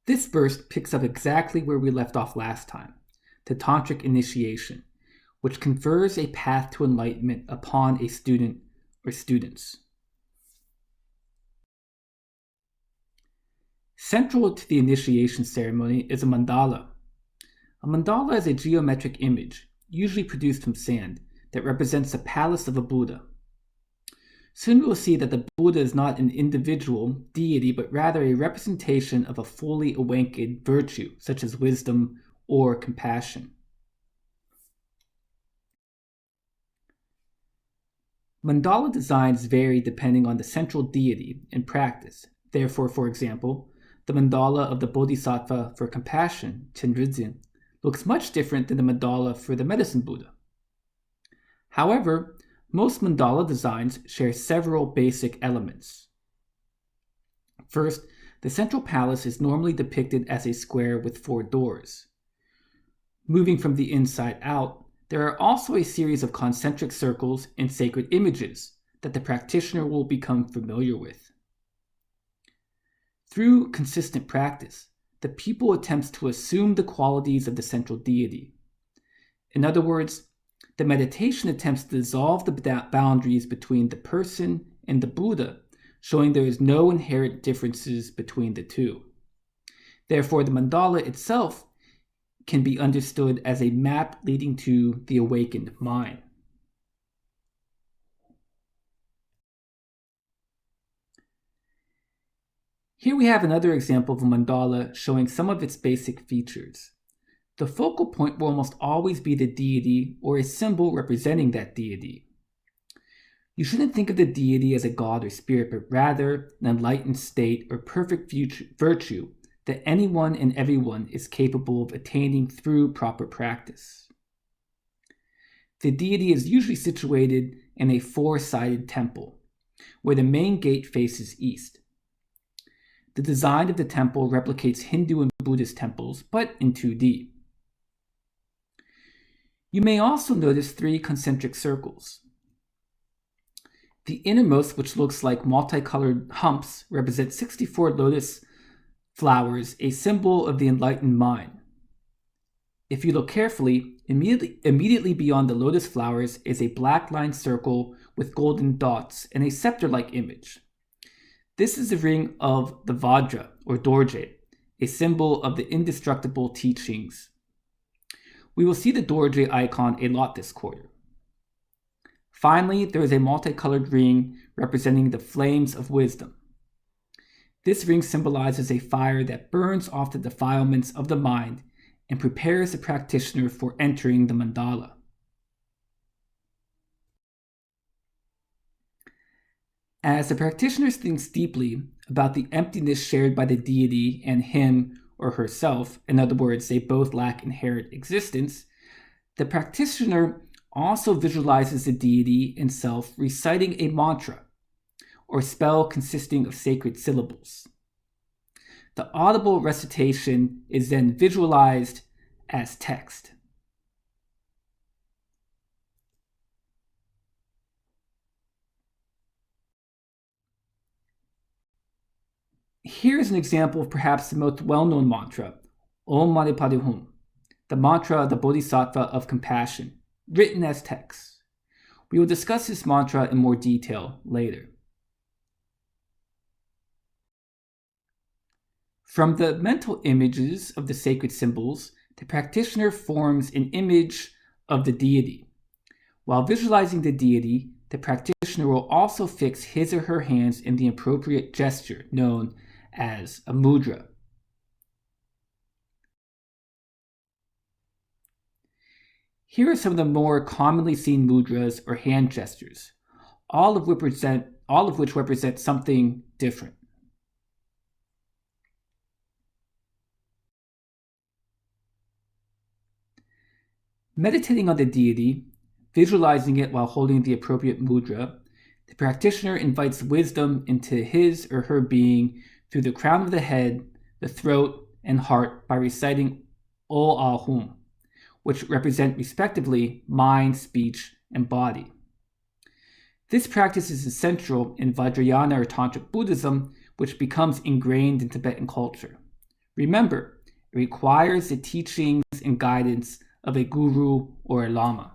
This verse picks up exactly where we left off last time, the Tantric initiation, which confers a path to enlightenment upon a student or students. Central to the initiation ceremony is a mandala. A mandala is a geometric image, usually produced from sand, that represents the palace of a Buddha. Soon we will see that the Buddha is not an individual deity, but rather a representation of a fully awakened virtue, such as wisdom or compassion. Mandala designs vary depending on the central deity and practice. Therefore, for example, the mandala of the Bodhisattva for compassion, Tantric, looks much different than the mandala for the medicine Buddha. However, most mandala designs share several basic elements. First, the central palace is normally depicted as a square with 4 doors. Moving from the inside out, there are also a series of concentric circles and sacred images that the practitioner will become familiar with. Through consistent practice, the pupil attempts to assume the qualities of the central deity. In other words, the meditation attempts to dissolve the boundaries between the person and the Buddha, showing there is no inherent differences between the two. Therefore, the mandala itself can be understood as a map leading to the awakened mind. Here we have another example of a mandala showing some of its basic features. The focal point will almost always be the deity or a symbol representing that deity. You shouldn't think of the deity as a god or spirit, but rather an enlightened state or perfect virtue that anyone and everyone is capable of attaining through proper practice. The deity is usually situated in a 4-sided temple, where the main gate faces east. The design of the temple replicates Hindu and Buddhist temples, but in 2D. You may also notice 3 concentric circles. The innermost, which looks like multicolored humps, represents 64 lotus flowers, a symbol of the enlightened mind. If you look carefully, immediately beyond the lotus flowers is a black line circle with golden dots and a scepter-like image. This is the ring of the Vajra, or Dorje, a symbol of the indestructible teachings. We will see the Dorje icon a lot this quarter. Finally, there is a multicolored ring representing the flames of wisdom. This ring symbolizes a fire that burns off the defilements of the mind and prepares the practitioner for entering the mandala. As the practitioner thinks deeply about the emptiness shared by the deity and him or herself, in other words, they both lack inherent existence, the practitioner also visualizes the deity and self reciting a mantra or spell consisting of sacred syllables. The audible recitation is then visualized as text. Here's an example of perhaps the most well-known mantra, Om Mani Padme Hum, the mantra of the Bodhisattva of compassion, written as text. We will discuss this mantra in more detail later. From the mental images of the sacred symbols, the practitioner forms an image of the deity. While visualizing the deity, the practitioner will also fix his or her hands in the appropriate gesture known as a mudra. Here are some of the more commonly seen mudras or hand gestures, all of which represent something different. Meditating on the deity, visualizing it while holding the appropriate mudra, the practitioner invites wisdom into his or her being through the crown of the head, the throat, and heart by reciting O Ahum, which represent respectively mind, speech, and body. This practice is essential in Vajrayana or Tantric Buddhism, which becomes ingrained in Tibetan culture. Remember, it requires the teachings and guidance of a guru or a lama.